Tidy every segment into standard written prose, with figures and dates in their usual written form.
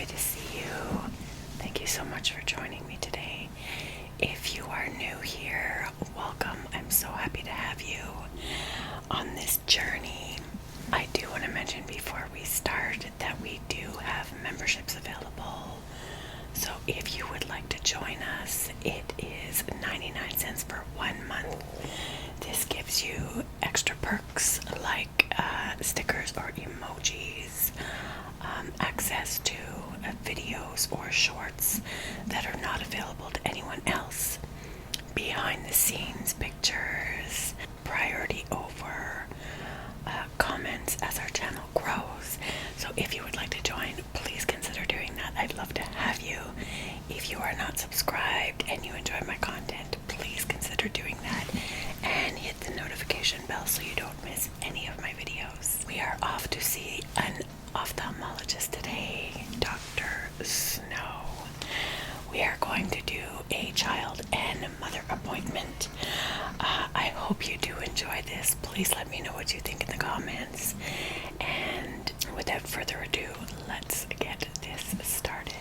to see you. Thank you so much for joining me today. If you are new here, welcome. I'm so happy to have you on this journey. I do want to mention before we start that we do have memberships available. So if you would like to join us, it is 99 cents for 1 month. This gives you extra perks like stickers or emojis, access to videos or shorts that are not available to anyone else, behind the scenes pictures, priority over comments as our channel grows. So if you would like to join, please consider doing that. I'd love to have you. If you are not subscribed and you enjoy my content, please consider doing that and hit the notification bell so you don't miss any of my videos. We are off to see an ophthalmologist today, Dr. Snow. We are going to do a child and mother appointment. I hope you do enjoy this. Please let me know what you think in the comments. And without further ado, let's get this started.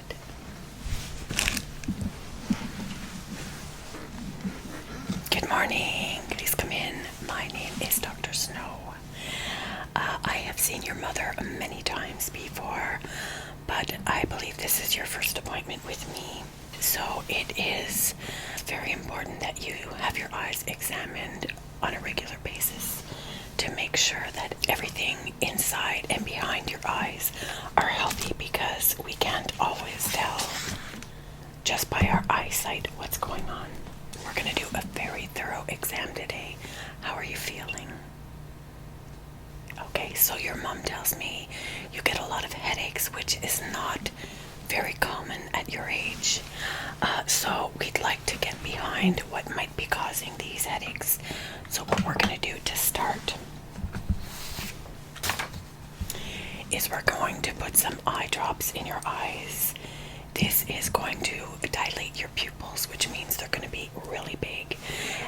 Good morning. Please come in. My name is Dr. Snow. I have seen your mother many times before, but I believe this is your first appointment with me. So it is very important that you have your eyes examined on a regular basis to make sure that everything inside and behind your eyes are healthy, because we can't always tell just by our eyesight what's going on. We're going to do a very thorough exam today. How are you feeling? Okay, so your mom tells me you get a lot of headaches, which is not very common at your age. So we'd like to get behind what might be causing these headaches. So what we're going to do to start is we're going to put some eye drops in your eyes. This is going to dilate your pupils, which means they're going to be really big.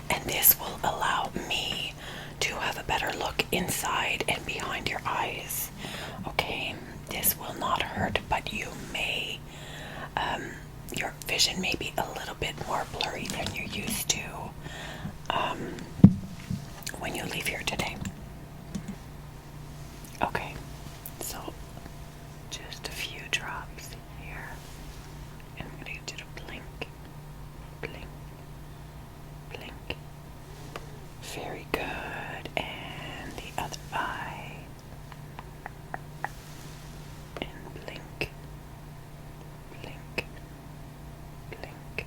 And this will allow me to have a better look inside and behind your eyes. Okay, this will not hurt, but you may, your vision may be a little bit more blurry than you're used to when you leave here today. Okay, so just a few drops here. And I'm going to get you to blink, blink, blink. Very good. And the other eye. And blink, blink, blink.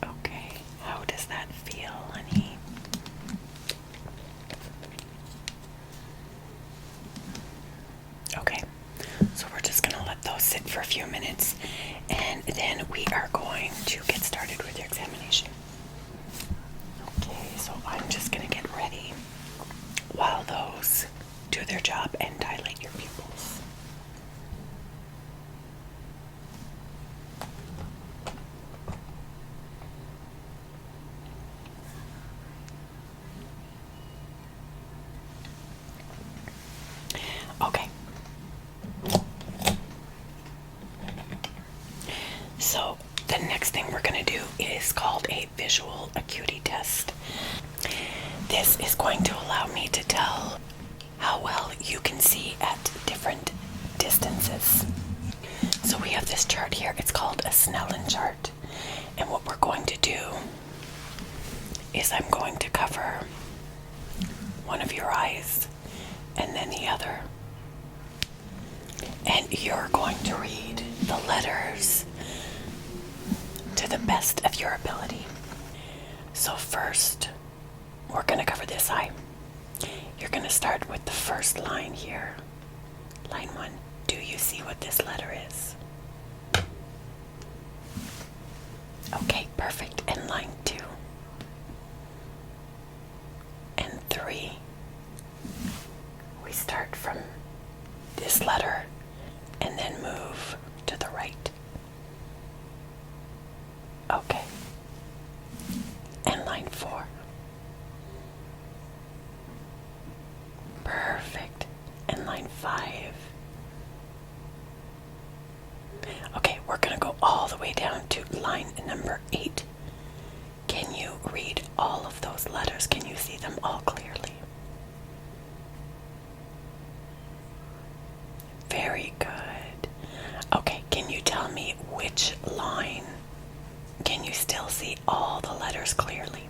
Okay, how does that feel, honey? Okay, so we're just going to let those sit for a few minutes, and then we are going to get started with your examination. Okay, so I'm just going to get ready while those do their job and dilate your pupils. Okay. So the next thing we're going to do is called a visual acuity test. This is going to allow me to tell how well you can see at different distances. So we have this chart here. It's called a Snellen chart. And what we're going to do is I'm going to cover one of your eyes and then the other. And you're going to read the letters to the best of your ability. So first, we're going to cover this eye. You're going to start with the first line here. Line 1. Do you see what this letter is? Okay, perfect. And line 2. And 3. We start from this letter and then move to the right. Okay. And line 4. Perfect. And line 5. way down to line number 8. Can you read all of those letters? Can you see them all clearly? Very good. Okay, can you tell me which line can you still see all the letters clearly?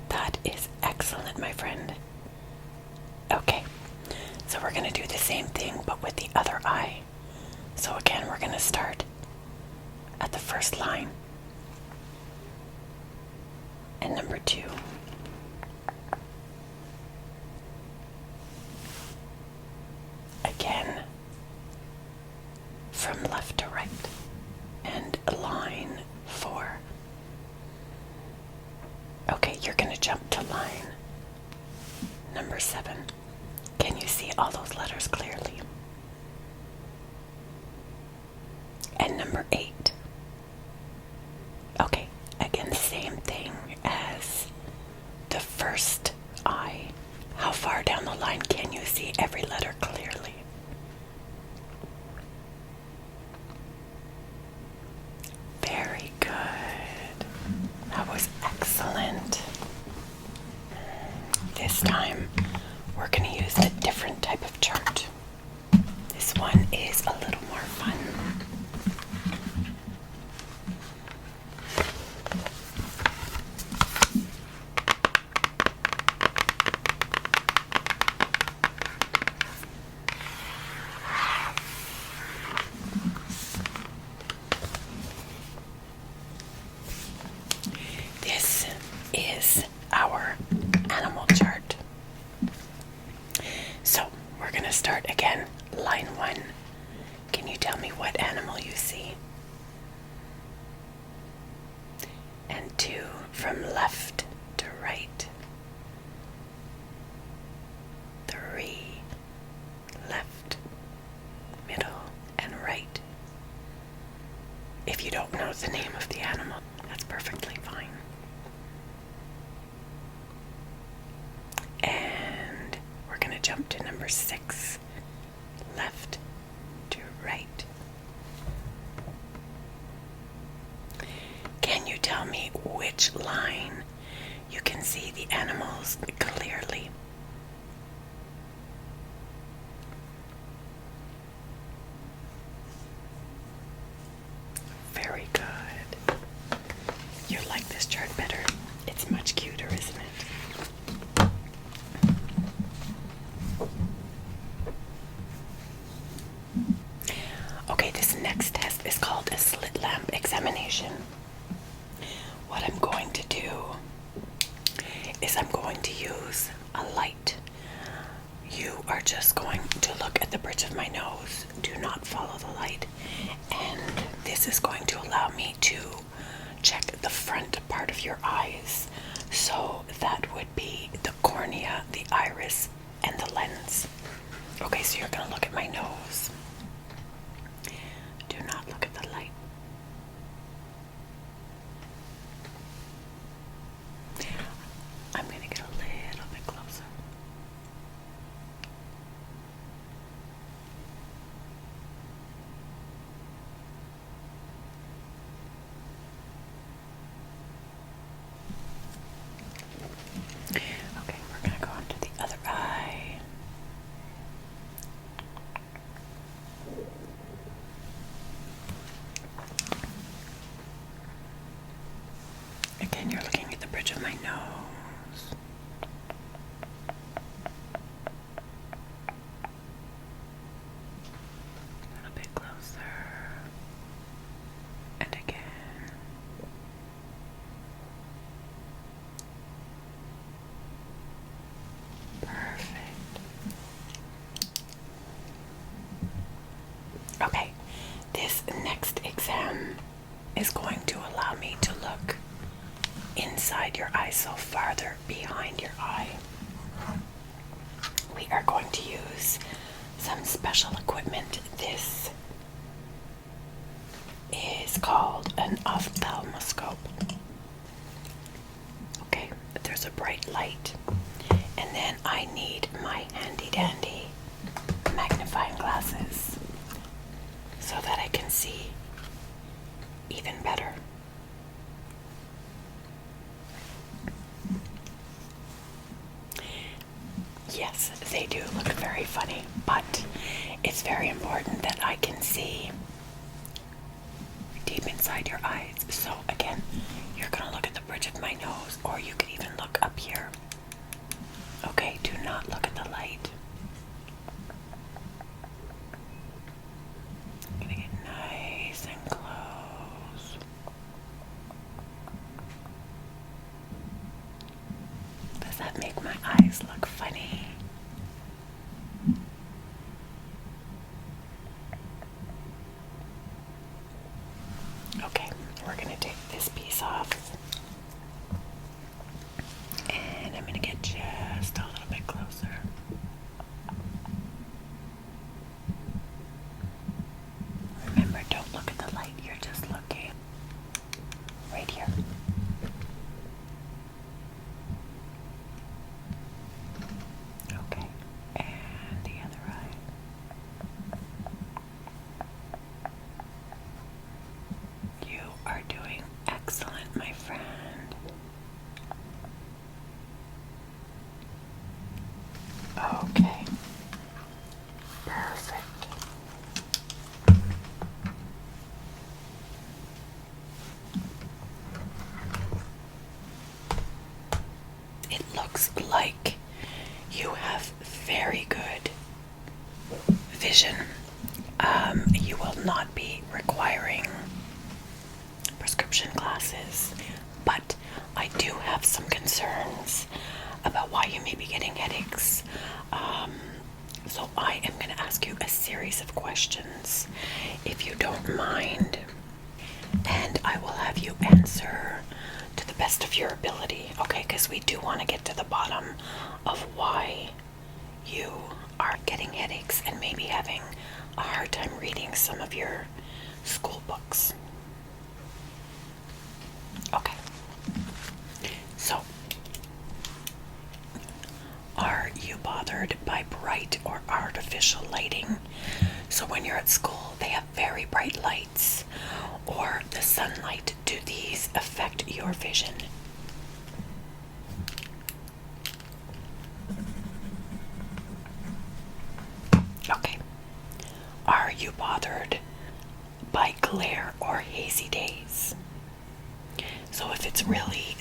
That is excellent, my friend. Okay, so we're going to do the same thing but with the other eye. So again, we're going to start at the first line and number 2. Again, from left to right, and line 4. Okay, you're going to jump to line number 7. Can you see all those letters clearly? And number 8. Okay, again, same thing as the first eye. How far down the line can you see every letter clearly? Very good. That was excellent. This time, we're going to use a different type of chart. This one is a little more fun. This is our animal chart. So we're going to start again, line 1. Can you tell me what animal you see? And 2, from left to right. 3, left, middle, and right. If you don't know the name of the animal, that's perfectly fine. And we're going to jump to number 6, left to right. Can you tell me which line you can see the animals clearly? Very good. You like this chart better? It's much cuter, isn't it? Okay, this next test is called a slit lamp examination. What I'm going to do is I'm going to use a light. You are just going to look at the bridge of my nose. Do not follow the light. And this is going to allow me to check the front part of your eyes. So that would be the cornea, the iris, and the lens. Okay, so you're going to look at my nose. Do not look at the light. I'm going to get a little bit closer. Okay, we're going to go on to the other eye. Again, you're looking at the bridge of my nose. A little bit closer. And again. Perfect. Okay, this next exam is going to allow me to look inside your eye, so farther behind your eye. We are going to use some special equipment. This is called an ophthalmoscope. Okay, there's a bright light. And then I need my handy dandy magnifying glasses. see even better. Yes, they do look very funny, but it's very important that I can see deep inside your eyes. So again, you're gonna look at the bridge of my nose, or you could even look up here. Okay, do not look at the light. I'm gonna get nice and close. Does that make my eyes look funny? Okay, we're gonna take this piece off. And I'm gonna get just a little bit closer. Remember, don't look at the light, you're just looking right here. Okay, and the other eye. You are doing excellent, my friend. Okay, perfect. It looks like you have very good vision. You will not be requiring prescription glasses, but I do have some concerns about why you may be getting headaches. So I am going to ask you a series of questions, if you don't mind, and I will have you answer to the best of your ability, okay? Because we do want to get to the bottom of why you are getting headaches and maybe having a hard time reading some of your school books. Okay. So, are you bothered by bright or artificial lighting? So when you're at school, they have very bright lights, or the sunlight. Do these affect your vision? Okay. Are you bothered by glare or hazy days? So if it's really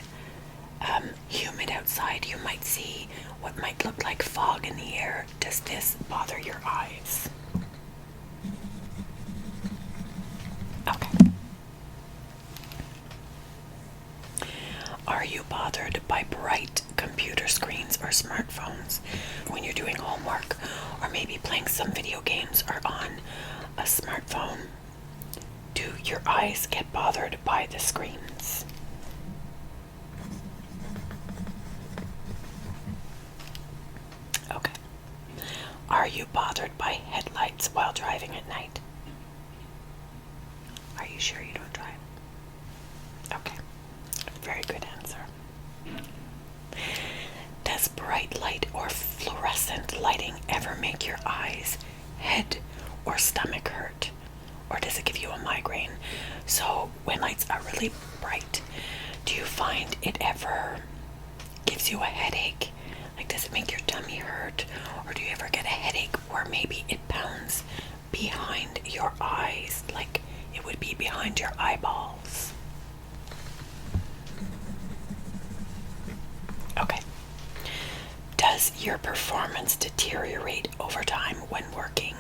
humid outside, you might see what might look like fog in the air. Does this bother your eyes? Okay. Are you bothered by bright computer screens or smartphones when you're doing homework, or maybe playing some video games or on a smartphone? Do your eyes get bothered by the screens? Okay. Are you bothered by headlights while driving at night? Are you sure you don't drive? Okay. Very good answer. Does bright light or fluorescent lighting ever make your eyes, head, or stomach hurt? Or does it give you a migraine? So when lights are really bright, do you find it ever gives you a headache? Like, does it make your tummy hurt? Or do you ever get a headache where maybe it pounds behind your eyes, like it would be behind your eyeballs? Okay. Does your performance deteriorate over time when working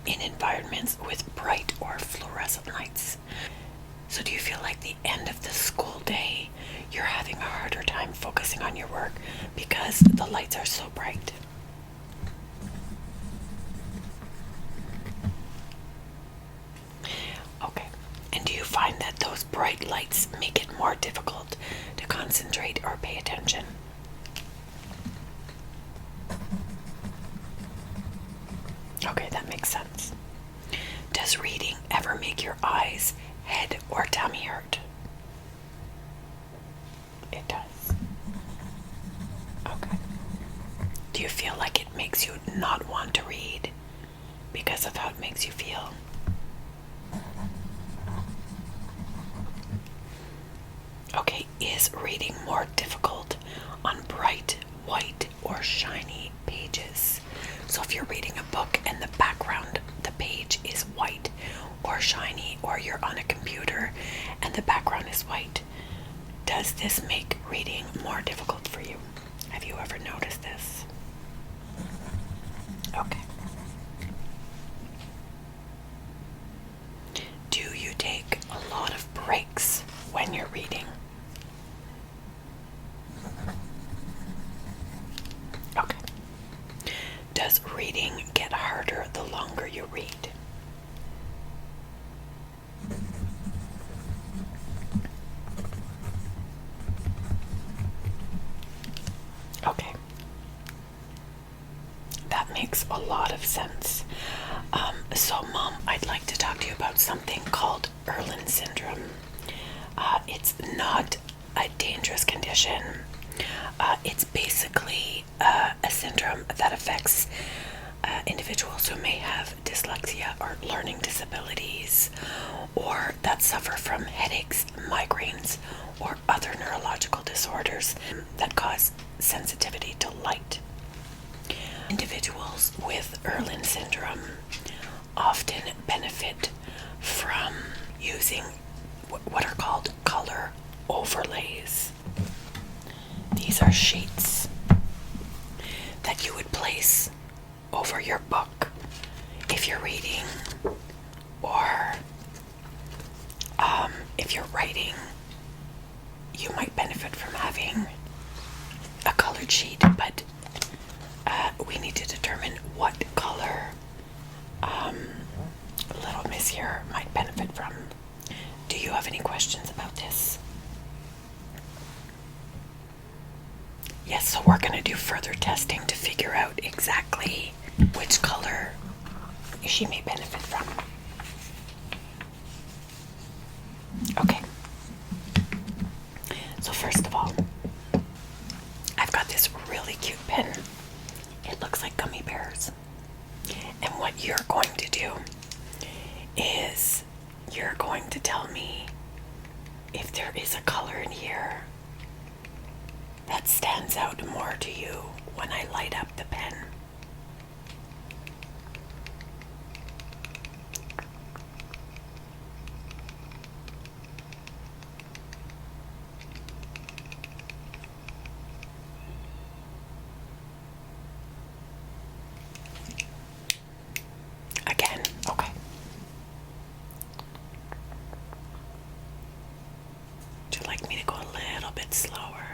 in environments with bright or fluorescent lights? So do you feel like the end of the school day, you're having a harder time focusing on your work because the lights are so bright? Okay. And do you find that those bright lights make it more difficult to concentrate or pay attention? Okay, that makes sense. Does reading ever make your eyes, head, or tummy hurt? It does. Okay. Do you feel like it makes you not want to read because of how it makes you feel? more difficult on bright, white, or shiny pages? So if you're reading a book and the background, the page is white or shiny, or you're on a computer and the background is white, does this make reading more difficult for you? Have you ever noticed this? Okay. Do you take a lot of breaks when you're reading? Okay. Does reading get harder the longer you read? Okay. That makes a lot of sense. So, Mom, I'd like to talk to you about something called Irlen syndrome. It's not a dangerous condition. It's basically a syndrome that affects individuals who may have dyslexia or learning disabilities, or that suffer from headaches, migraines, or other neurological disorders that cause sensitivity to light. Individuals with Irlen syndrome often benefit from using what are called color overlays. These are sheets that you would place over your book if you're reading, or if you're writing. You might benefit from having a colored sheet, but we need to determine what color little Miss here might benefit from. Do you have any questions about this? Yes, so we're going to do further testing to figure out exactly which color she may benefit from. Okay. So first of all, I've got this really cute pen. It looks like gummy bears. And what you're going to do is you're going to tell me if there is a color in here that stands out more to you when I light up the pen. Again, okay. Would you like me to go a little bit slower?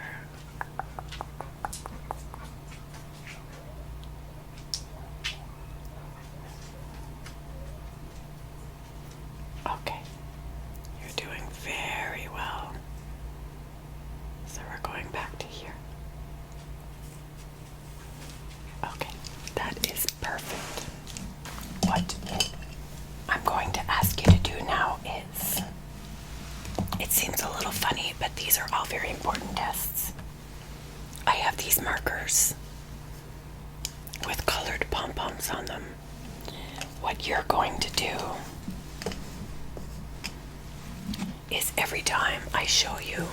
Okay, you're doing very well. So we're going back to here. Okay, that is perfect. What I'm going to ask you to do now is, it seems a little funny, but these are all very important tests. I have these markers with colored pom-poms on them. What you're going to do is every time I show you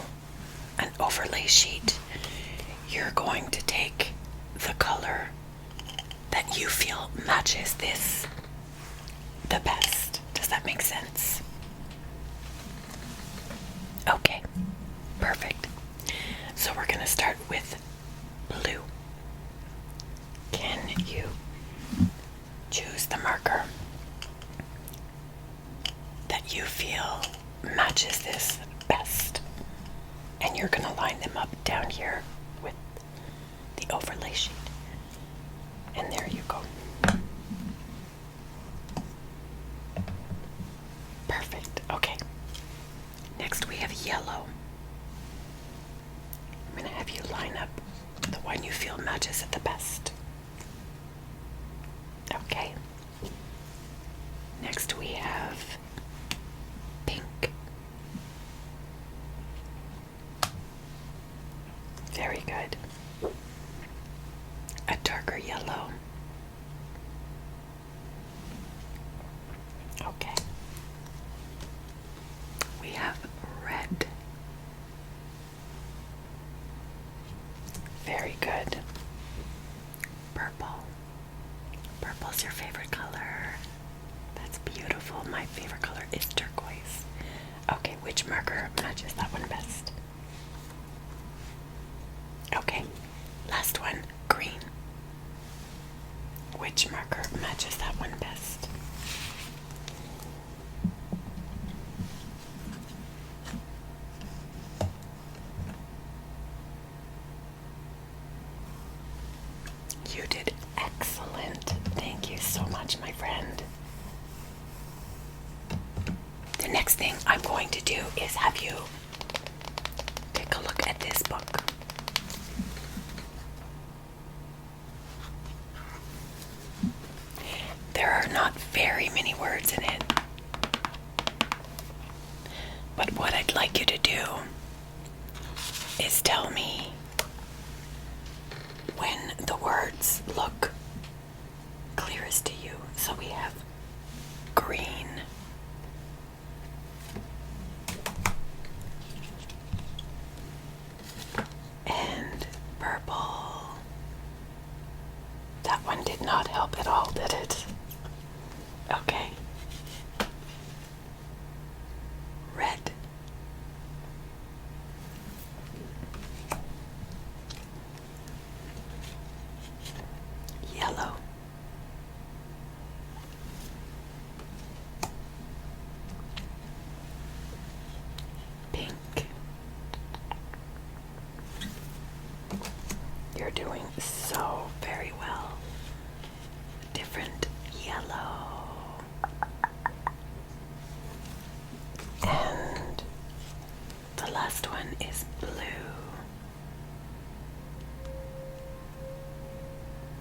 an overlay sheet, you're going to take the color that you feel matches this the best. Does that make sense? Okay, perfect. So we're going to start with blue. Can you choose the marker that you feel matches this best? And you're going to line them up down here with the overlay sheet. And there you go. Perfect. Okay. Next we have yellow. I'm going to have you line up the one you feel matches it the best. Okay. Next we have pink. Very good. A darker yellow. beautiful. My favorite color is turquoise. Okay, which marker matches that one best? Okay, last one, green. Which marker matches that one best? You did excellent. Thank you so much, my friend. The next thing I'm going to do is have you take a look at this book. There are not very many words in it, but what I'd like you to do is tell me when the words look clearest to you. So we have green, and purple. That one did not help at all, did it? Okay. Red. Yellow. Pink. You're doing so very well. Different yellow. And the last one is blue.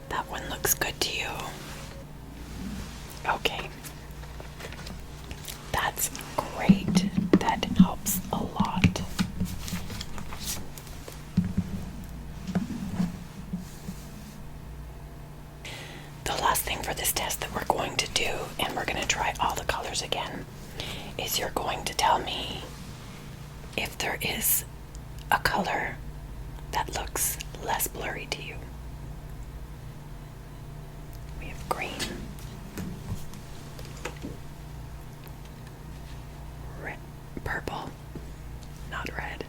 That one looks good to you. Okay. That's great. That helps a lot. The last thing for this test that we're going to do, and we're going to try all the colors again, is you're going to tell me if there is a color that looks less blurry to you. We have green, red, purple, not red,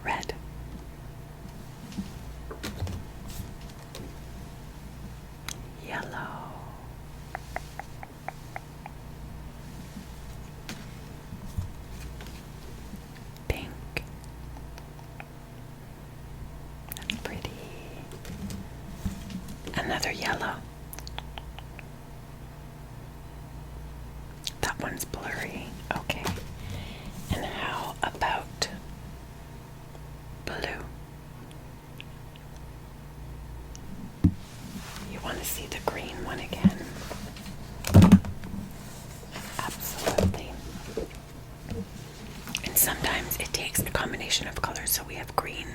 red, yellow, pink. That's pretty. Another yellow. That one's blurry. Okay. And how about blue? You want to see the green one again? Absolutely. And sometimes it takes a combination of colors, so we have green,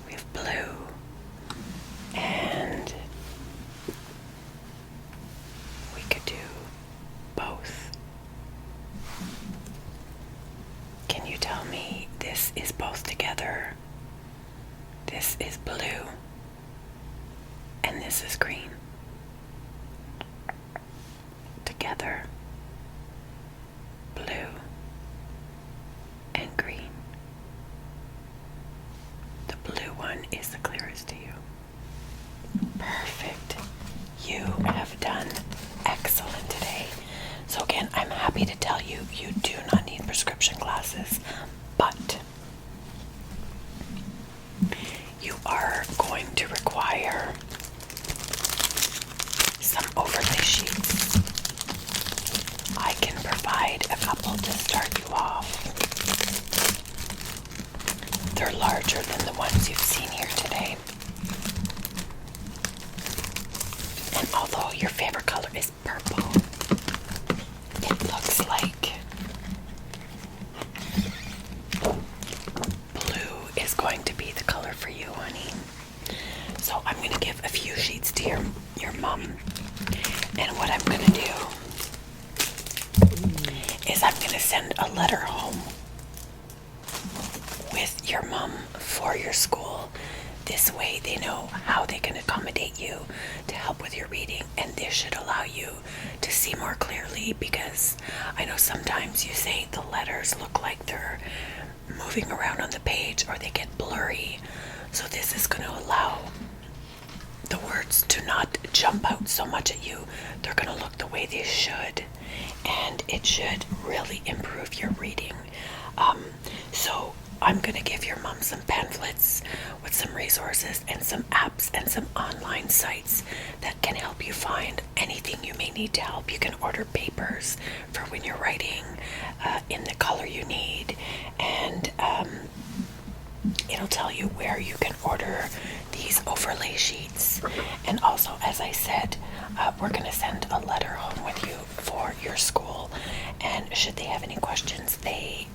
we have blue, and we could do both. Can you tell me this is both together? This is blue, and this is green. Together, blue and green. The blue one is the clearest to you. Perfect. You have done excellent today. So again, I'm happy to tell you, you do not need prescription glasses, but you are going to require some overlay sheets. I can provide a couple to start you off. They're larger than the ones you've seen here today. And although your favorite color is purple, it looks like blue is going to be the color for you, honey. So I'm going to give a few sheets to your mom. And what I'm going to do is I'm going to send a letter home with your mom for your school. This way they know how they can accommodate you to help with your reading, and this should allow you to see more clearly, because I know sometimes you say the letters look like they're moving around on the page or they get blurry. So this is going to allow the words to not jump out so much at you. They're going to look the way they should, and it should really improve your reading. So I'm going to give your mom some pamphlets with some resources and some apps and some online sites that can help you find anything you may need to help. You can order papers for when you're writing in the color you need, and it'll tell you where you can order these overlay sheets. And also, as I said, we're going to send a letter home with you for your school, and should they have any questions, they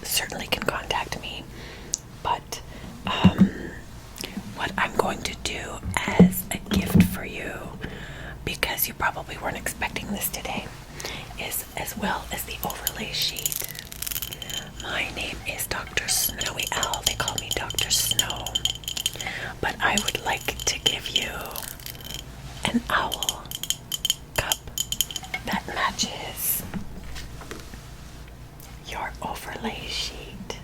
certainly can contact me. But what I'm going to do as a gift for you, because you probably weren't expecting this today, is, as well as the overlay sheet, my name is Dr. Snowy Owl. They call me Dr. Snow. But I would like to give you an owl cup that matches your overlay sheet,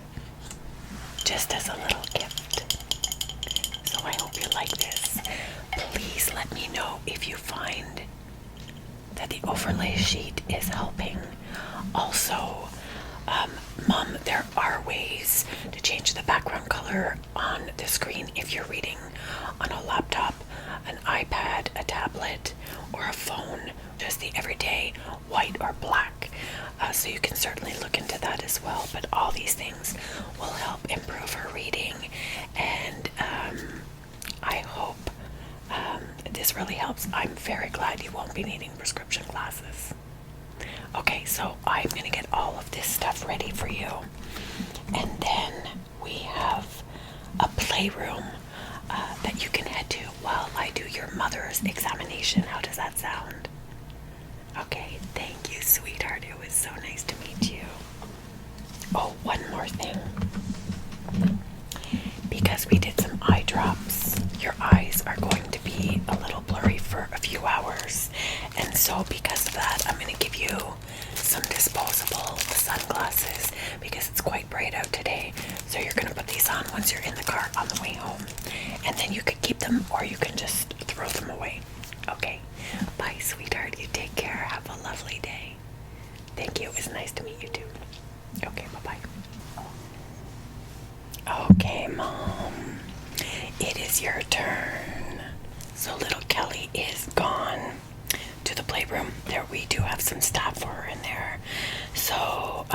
just as a little gift. So I hope you like this. Please let me know if you find that the overlay sheet is helping. Also, Mom, there are ways to change the background color on the screen if you're reading on a laptop, an iPad, a tablet, or a phone, just the everyday white or black. So you can certainly look into that as well. But all these things will help improve her reading, and I hope this really helps. I'm very glad you won't be needing prescription glasses. Okay, so I'm going to get all of this stuff ready for you. And then we have a playroom that you can head to while I do your mother's examination. How does that sound? Okay, thank you, sweetheart. It was so nice to meet you. Oh, one more thing. Because we did some eye drops, your eyes are going to be a little blurry for a few hours. And so because of that, I'm going to give you some disposable sunglasses, because it's quite bright out today. So you're going to put these on once you're in the car on the way home. And then you could keep them, or you can just throw them away. Okay. Bye, sweetheart. You take care. Have a lovely day. Thank you. It was nice to meet you too. Okay, bye-bye. Okay, Mom. It is your turn. So little Kelly is gone to the playroom. There, we do have some staff for her in there. So,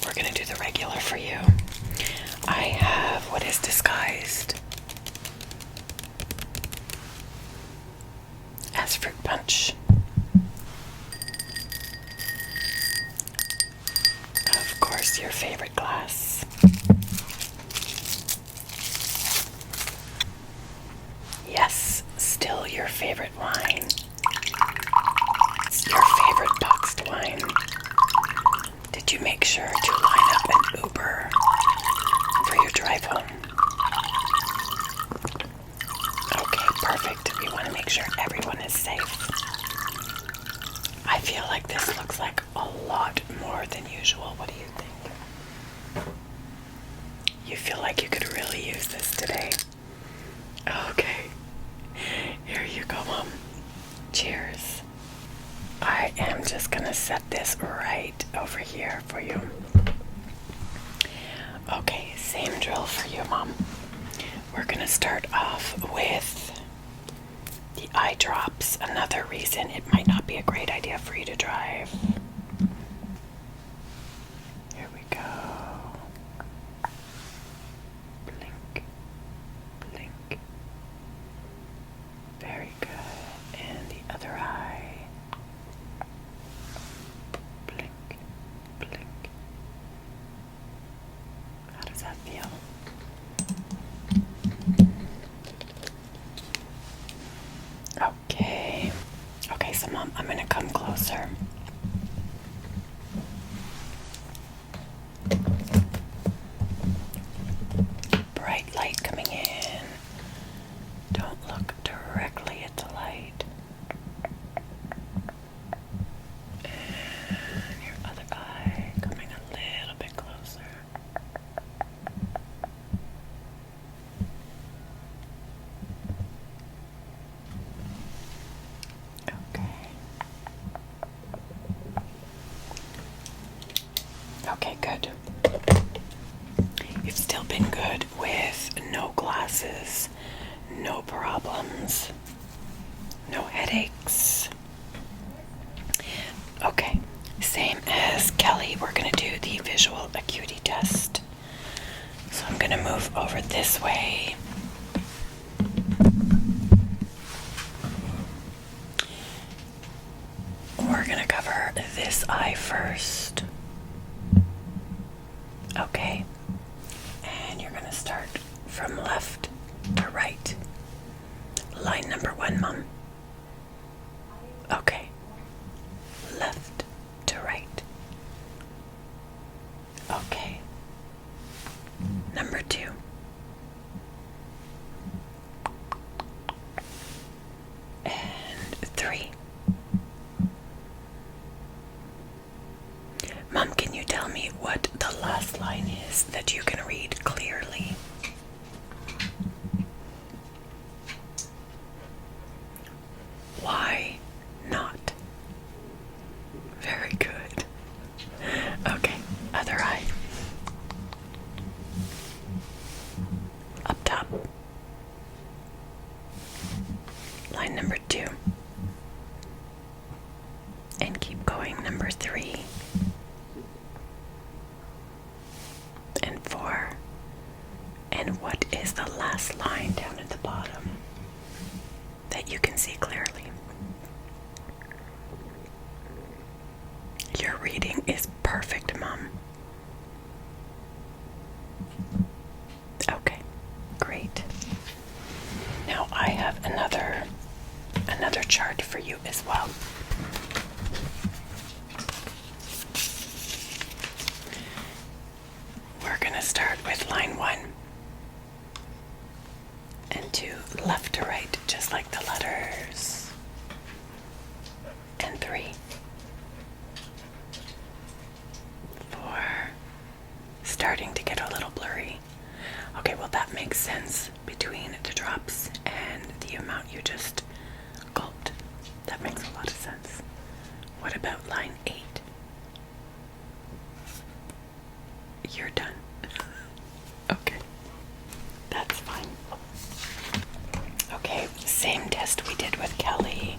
we're gonna do the regular for you. I have what is disguised as fruit punch. Of course, your favorite glass. Yes, still your favorite wine. It's your favorite boxed wine. Did you make sure to line up an Uber for your drive home? Okay, perfect. We want to make sure everyone is safe. I feel like this looks like a lot more than usual. What do you think? You feel like you could really use this today? Okay. Here you go, Mom. Cheers. I am just gonna set this right over here for you. Okay, same drill for you, Mom. We're gonna start off with the eye drops. Another reason it might not be a great idea for you to drive. Here we go. Blink, blink. Very good. And the other eye. Blink, blink. How does that feel? Okay. Okay, so Mom, I'm gonna come closer. light coming in. Don't look directly at the light. And your other eye coming a little bit closer. Okay, good. You've still been good with no glasses, no problems, no headaches. Okay, same as Kelly, we're going to do the visual acuity test. So I'm going to move over this way. We're going to cover this eye first. Okay, and you're going to start from left to right. Line number 1, Mom. Okay, left to right. Okay, number 2. And 3. Mom, can you tell me what the last line is that you can read clearly? Why not? Very good. Okay, other eye. Up top. Line number 2. And keep going, number 3. And 4. And what is the last line down at the bottom that you can see clearly? Your reading is perfect, Mom. Okay, great. Now I have another chart for you as well. We're going to start with line 1 and 2, left to right, just like the letters, and 3, 4, starting to get a little blurry. Okay, well that makes sense between the drops and the amount you just gulped. That makes a lot of sense. What about line 8? You're done. Okay, that's fine. Okay, same test we did with Kelly.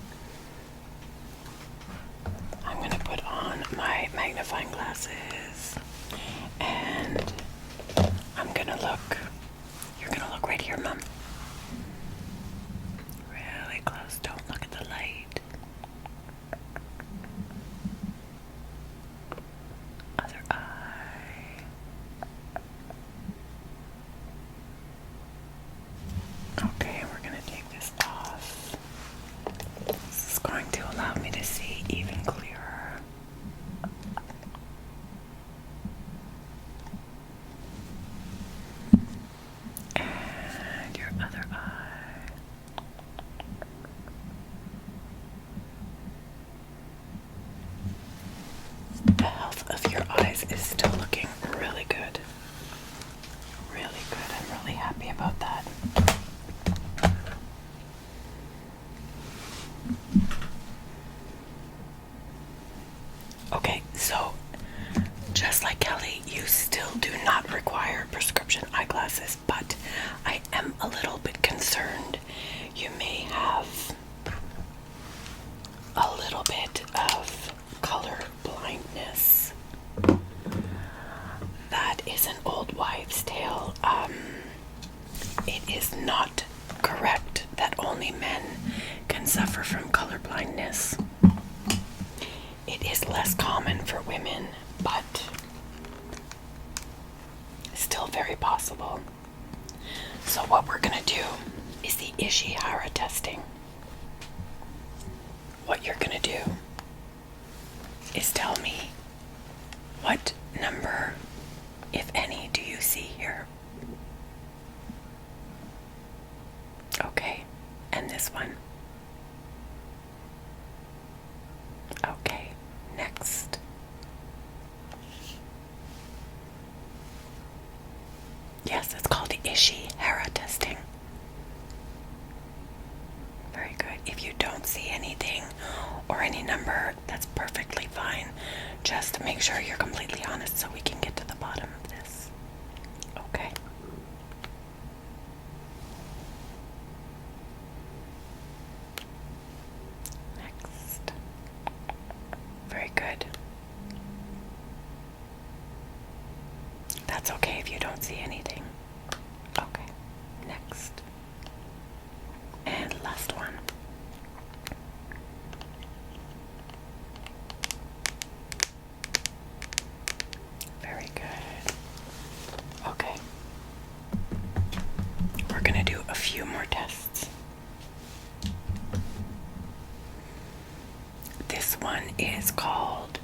I'm going to put on my magnifying glasses and I'm going to look. You're going to look right here, Mom. Really close. Don't look at the light. Other eye. Okay, we're going to take this off. This is going to allow me to see even clearer. And your other eye. The health of your eyes is still looking really good. Really good. I'm really happy about that. Okay, so just like Kelly, you still do not require prescription eyeglasses, but I am a little bit concerned you may have a little bit of color blindness. That is an old wives' tale. It is not correct that only men can suffer from color blindness. It is less common for women, but still very possible. So what we're going to do is the Ishihara testing. What you're going to do is tell me what number, if any, do you see here? Yes, it's called the Ishihara testing. Very good. If you don't see anything or any number, that's perfectly fine. Just make sure you're completely honest so we can get to the bottom of this. Okay. Next. Very good. That's okay if you don't see anything. Okay. Next. And last one. Very good. Okay. We're going to do a few more tests. This one is called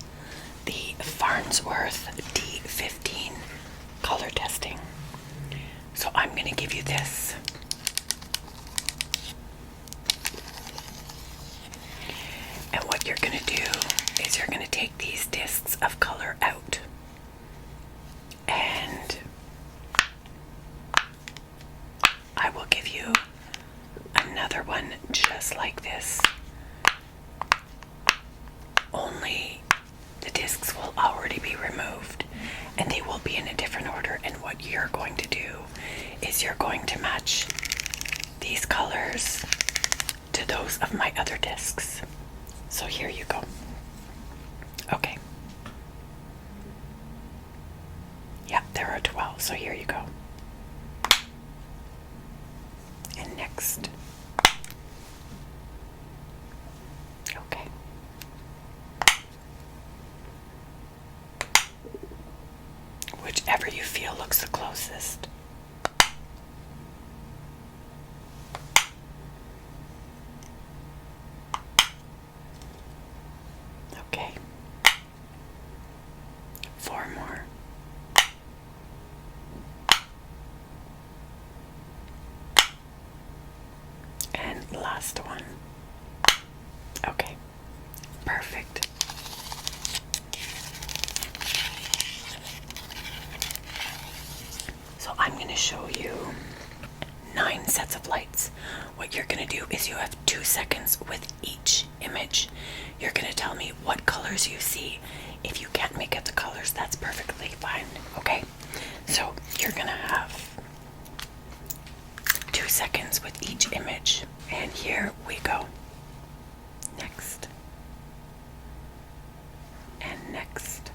the Farnsworth D-15 color testing. So I'm going to give you this. And what you're going to do is you're going to take these discs of color out. And I will give you another one just like this. Only the discs will already be removed and they will be in a different order. And what you're going to do is you're going to match these colors to those of my other discs. So here you go. Okay. Yep, there are 12. So here you go. And next. Okay. Whichever you feel looks the closest. Okay. 4 more. And last one. Okay. Perfect. So I'm going to show you 9 sets of lights. What you're going to do is you have 2 seconds with each image. You're going to tell me what colors you see. If you can't make out the colors, that's perfectly fine. Okay? So you're going to have 2 seconds with each image. And here we go. Next. And next.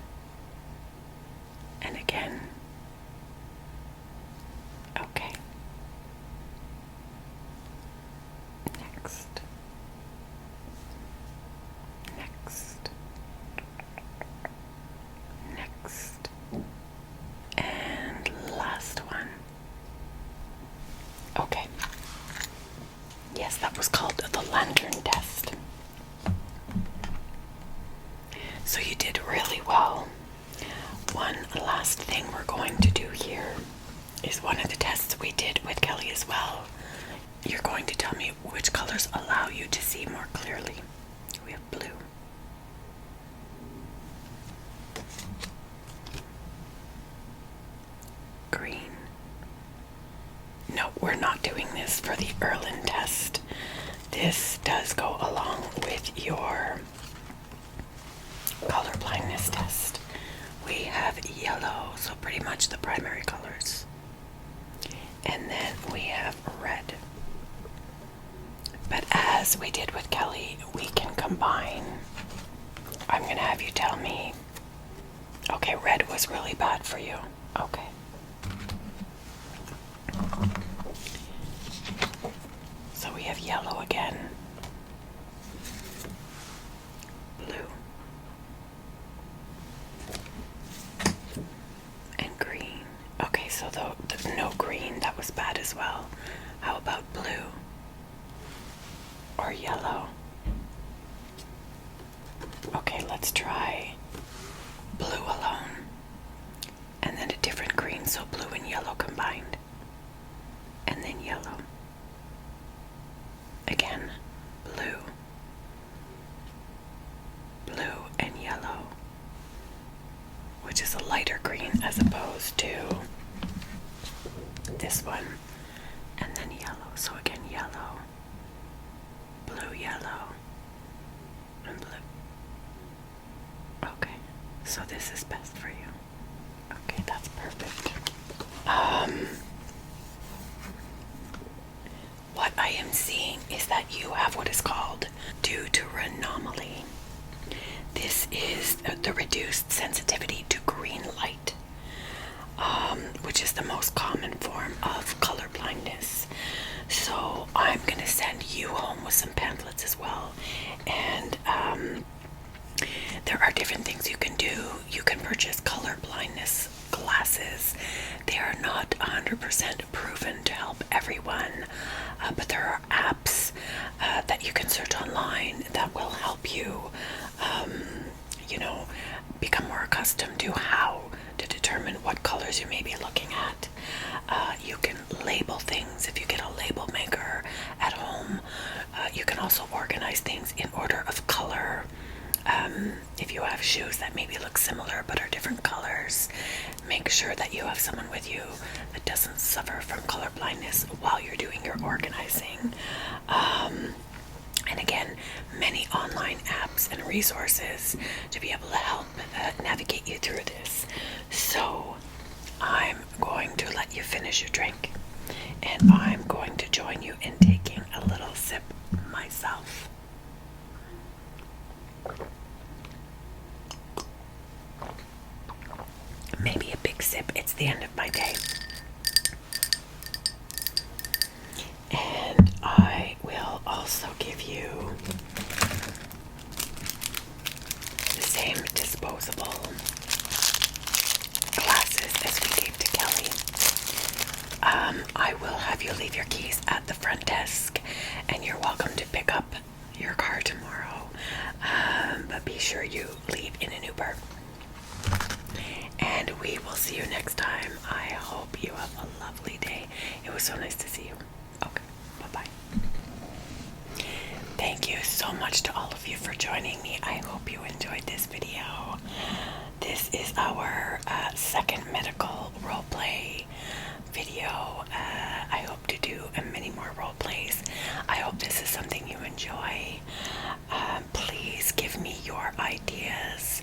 And again. Okay. Next. Next. Next. And last one. Okay. Yes, that was called the lantern test. So you did really well. One last thing we're going to do here is one of the tests we did with Kelly as well. You're going to tell me which colors allow you to see more clearly. We have blue. Green. No, we're not doing this for the Irlen test. This does go along with your color blindness test. We have yellow, so pretty much the primary colors. And then we have red. But as we did with Kelly, we can combine. I'm going to have you tell me, okay, red was really bad for you. Okay. So we have yellow again. Blue. And green. Okay, so the no green, that was bad as well. How about blue? Or yellow? Okay, let's try blue alone. And then a different green, so blue and yellow combined. And then yellow. Again, blue. Blue and yellow. Which is a lighter green as opposed to this one, and then yellow. So again, yellow, blue, yellow, and blue. Okay, so this is best for you. Okay, that's perfect. What I am seeing is that you have what is called deuteranomaly. This is the reduced sensitivity to green light, which is the most common form of color blindness. So I'm going to send you home with some pamphlets as well. And there are different things you can do. You can purchase color blindness glasses. They are not 100% proven to help everyone, but there are apps that you can search online that will help you, become more accustomed to how to determine what colors you may be looking at. You can label things if you get a label maker at home. You can also organize things in order of color. If you have shoes that maybe look similar but are different colors, make sure that you have someone with you that doesn't suffer from color blindness while you're doing your organizing. And again, many online apps and resources to be able to help navigate you through this. So I'm going to let you finish your drink, and I'm going to join you in taking a little sip myself. Maybe a big sip. It's the end of my day. And I will also give you the same disposable glasses as we gave to Kelly. I will have you leave your keys at the front desk, and you're welcome to pick up your car tomorrow. But be sure you leave in an Uber. And we will see you next time. I hope you have a lovely day. It was so nice to see you. Okay, bye-bye. Thank you so much to all of you for joining me. I hope you enjoyed this video. This is our second medical roleplay video. I hope to do many more role plays. I hope this is something you enjoy. Please give me your ideas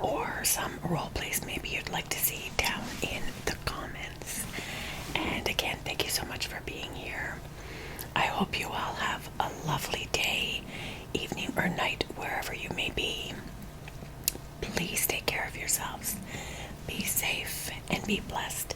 or some role plays maybe you'd like to see down in the comments. And again, thank you so much for being here. I hope you all have a lovely day, evening, or night, wherever you may be. Please take care of yourselves. Be safe and be blessed.